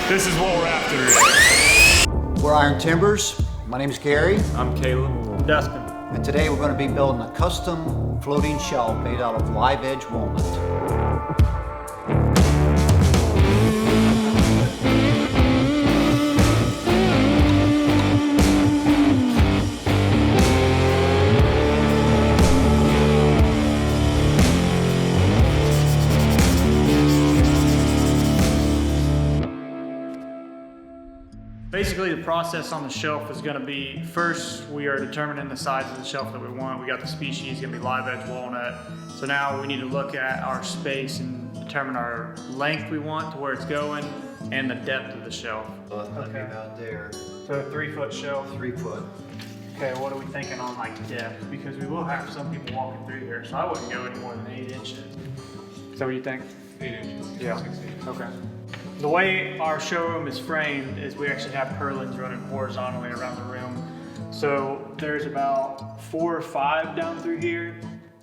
This is what we're after today. We're Iron Timbers. My name's Gary. I'm Caleb. Dustin. And today we're going to be building a custom floating shelf made out of live edge walnut. Basically, the process on the shelf is going to be, first we are determining the size of the shelf that we want. We got the species going to be live edge walnut. So now we need to look at our space and determine our length we want to where it's going and the depth of the shelf. Okay. About there. So a 3-foot shelf. 3 foot. Okay, what are we thinking on like depth? Because we will have some people walking through here, so I wouldn't go any more than 8 inches. Is that what you think? 8 inches. Yeah. 6 inches. Okay. The way our showroom is framed is we actually have purlins running horizontally around the room. So there's about 4 or 5 down through here.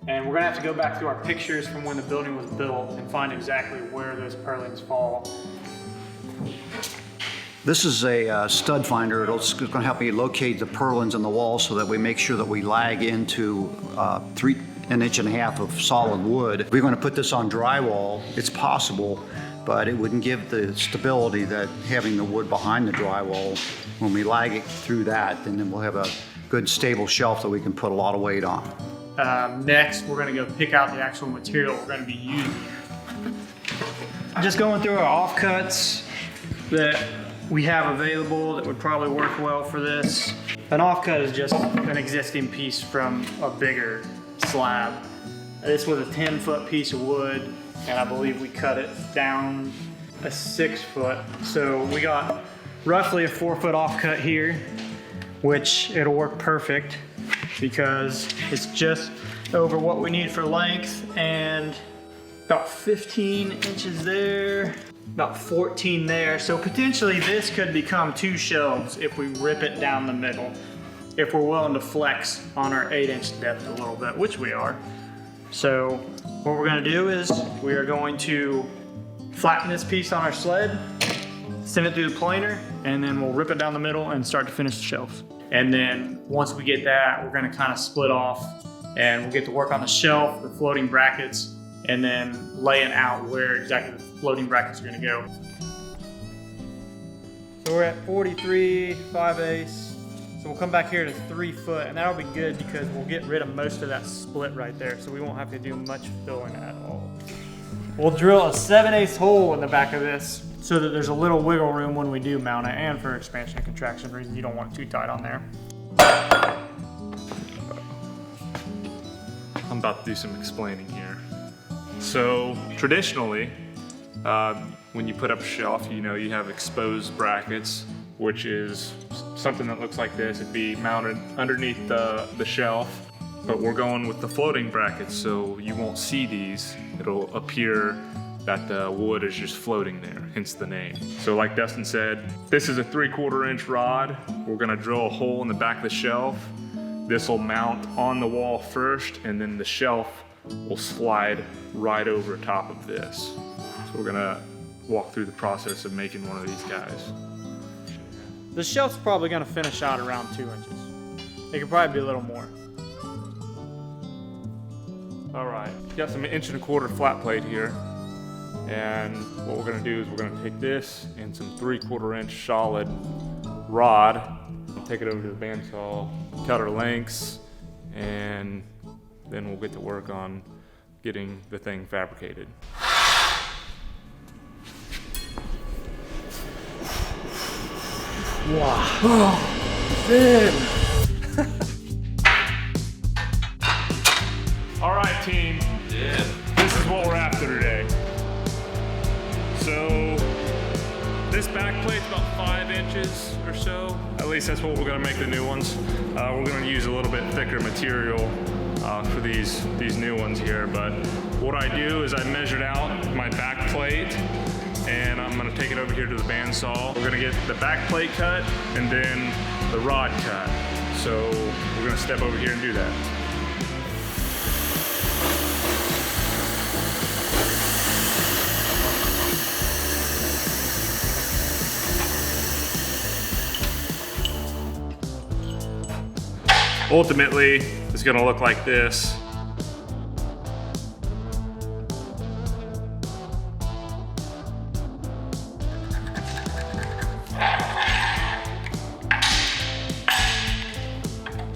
And we're gonna have to go back through our pictures from when the building was built and find exactly where those purlins fall. This is a stud finder. It's going to help me locate the purlins in the wall so that we make sure that we lag into an inch and a half of solid wood. If we're going to put this on drywall, it's possible, but it wouldn't give the stability that having the wood behind the drywall. When we lag it through that, then we'll have a good stable shelf that we can put a lot of weight on. Next, we're gonna go pick out the actual material we're gonna be using. Just going through our offcuts that we have available that would probably work well for this. An offcut is just an existing piece from a bigger slab. This was a 10-foot piece of wood, and I believe we cut it down a 6 foot. So we got roughly a 4-foot offcut here, which it'll work perfect because it's just over what we need for length, and about 15 inches there, about 14 there. So potentially this could become 2 shelves if we rip it down the middle, if we're willing to flex on our 8-inch depth a little bit, which we are. So what we're gonna do is we are going to flatten this piece on our sled, send it through the planer, and then we'll rip it down the middle and start to finish the shelves. And then once we get that, we're gonna kind of split off and we'll get to work on the shelf, the floating brackets, and then laying out where exactly the floating brackets are gonna go. So we're at 43 5/8. So we'll come back here to 3 foot, and that'll be good because we'll get rid of most of that split right there, so we won't have to do much filling at all. We'll drill a 7/8 hole in the back of this so that there's a little wiggle room when we do mount it, and for expansion and contraction reasons, you don't want it too tight on there. I'm about to do some explaining here. So traditionally, when you put up a shelf, you know, you have exposed brackets, which is something that looks like this. It'd be mounted underneath the shelf, but we're going with the floating brackets, so you won't see these. It'll appear that the wood is just floating there, hence the name. So like Dustin said, this is a 3/4 inch rod. We're gonna drill a hole in the back of the shelf. This will mount on the wall first, and then the shelf will slide right over top of this. So we're gonna walk through the process of making one of these guys. The shelf's probably gonna finish out around 2 inches. It could probably be a little more. All right, got some 1.25 inch flat plate here. And what we're gonna do is we're gonna take this and some 3/4 inch solid rod, take it over to the bandsaw, cut our lengths, and then we'll get to work on getting the thing fabricated. Wow. Oh, thin. All right, team. Yeah. This is what we're after today. So this back plate's about 5 inches or so. At least that's what we're gonna make the new ones. We're gonna use a little bit thicker material for these new ones here. But what I do is I measured out my back plate, and I'm gonna take it over here to the bandsaw. We're gonna get the back plate cut and then the rod cut. So we're gonna step over here and do that. ultimately, it's gonna look like this.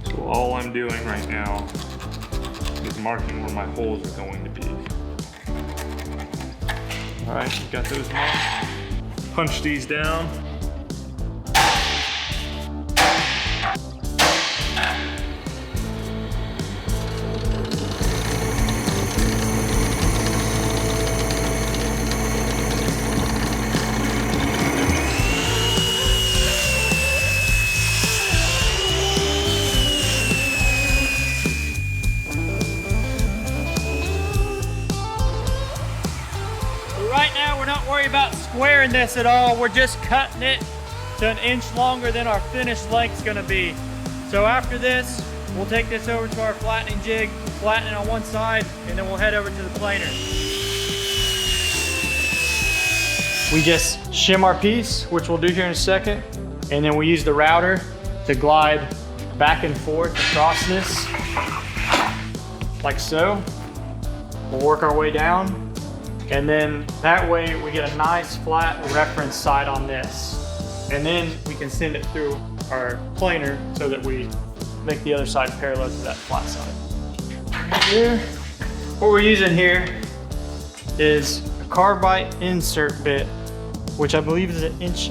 So all I'm doing right now is marking where my holes are going to be. All right, got those marked. Punch these down. Right now, we're not worried about squaring this at all. We're just cutting it to 1 inch longer than our finished length's gonna be. So after this, we'll take this over to our flattening jig, flatten it on one side, and then we'll head over to the planer. We just shim our piece, which we'll do here in a second, and then we use the router to glide back and forth across this, like so. We'll work our way down. And then that way we get a nice flat reference side on this. And then we can send it through our planer so that we make the other side parallel to that flat side. Here, what we're using here is a carbide insert bit, which I believe is 1.5 inches.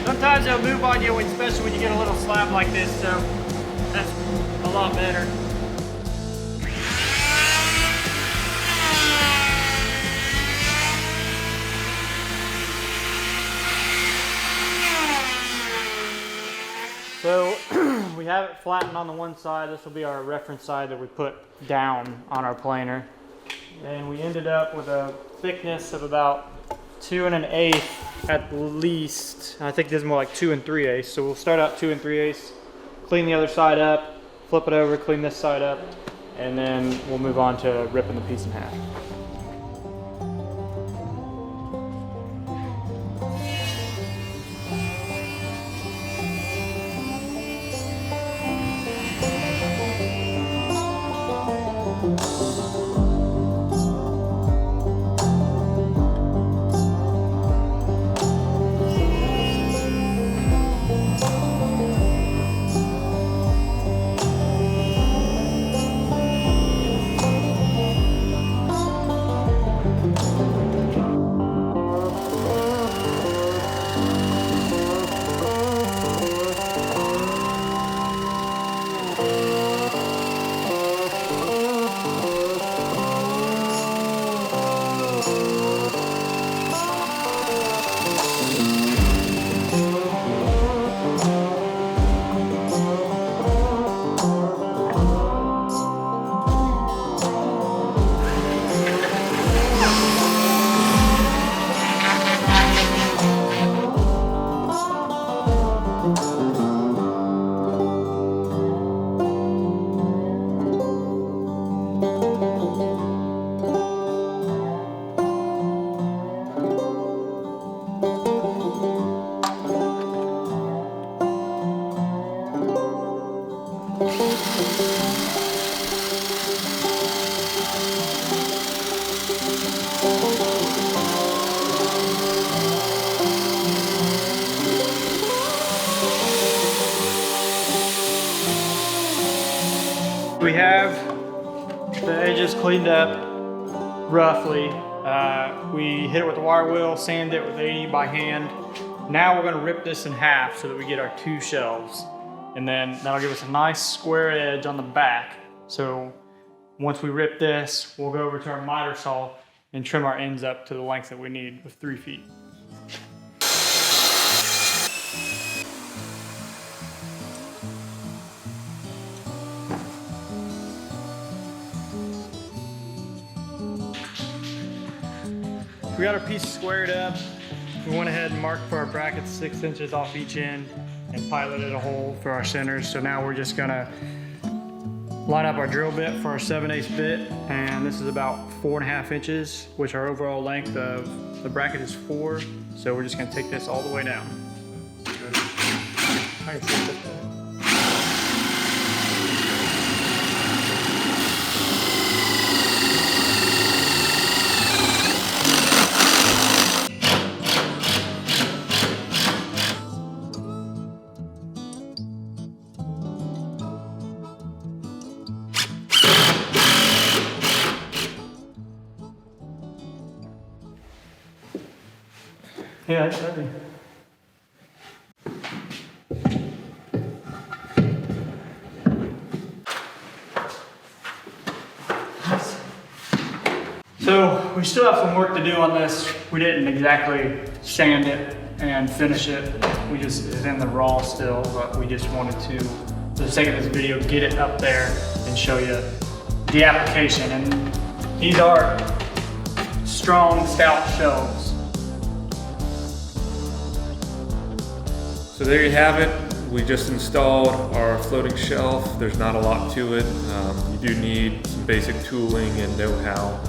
Sometimes they'll move on you, especially when you get a little slab like this, so that's a lot better. So we have it flattened on the one side. This will be our reference side that we put down on our planer. And we ended up with a thickness of about 2 1/8 at least. I think this is more like 2 3/8. So we'll start out 2 3/8, clean the other side up, flip it over, clean this side up, and then we'll move on to ripping the piece in half. We have the edges cleaned up roughly. We hit it with the wire wheel, sand it with 80 by hand. Now we're gonna rip this in half so that we get our 2 shelves. And then that'll give us a nice square edge on the back. So once we rip this, we'll go over to our miter saw and trim our ends up to the length that we need with 3 feet. We got our piece squared up. We went ahead and marked for our brackets 6 inches off each end and piloted a hole for our centers. So now we're just gonna line up our drill bit for our 7/8 bit, and this is about 4.5 inches, which our overall length of the bracket is 4. So we're just gonna take this all the way down. I can see it. Yeah, it's heavy. So we still have some work to do on this. We didn't exactly sand it and finish it. We just, it's in the raw still, but we just wanted to, for the sake of this video, get it up there and show you the application. And these are strong, stout shelves. So there you have it. We just installed our floating shelf. There's not a lot to it. You do need some basic tooling and know-how,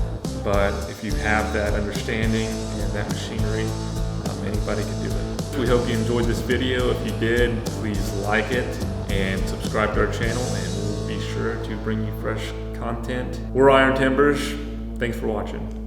but if you have that understanding and that machinery, anybody can do it. We hope you enjoyed this video. If you did, please like it and subscribe to our channel, and we'll be sure to bring you fresh content. We're Iron Timbers. Thanks for watching.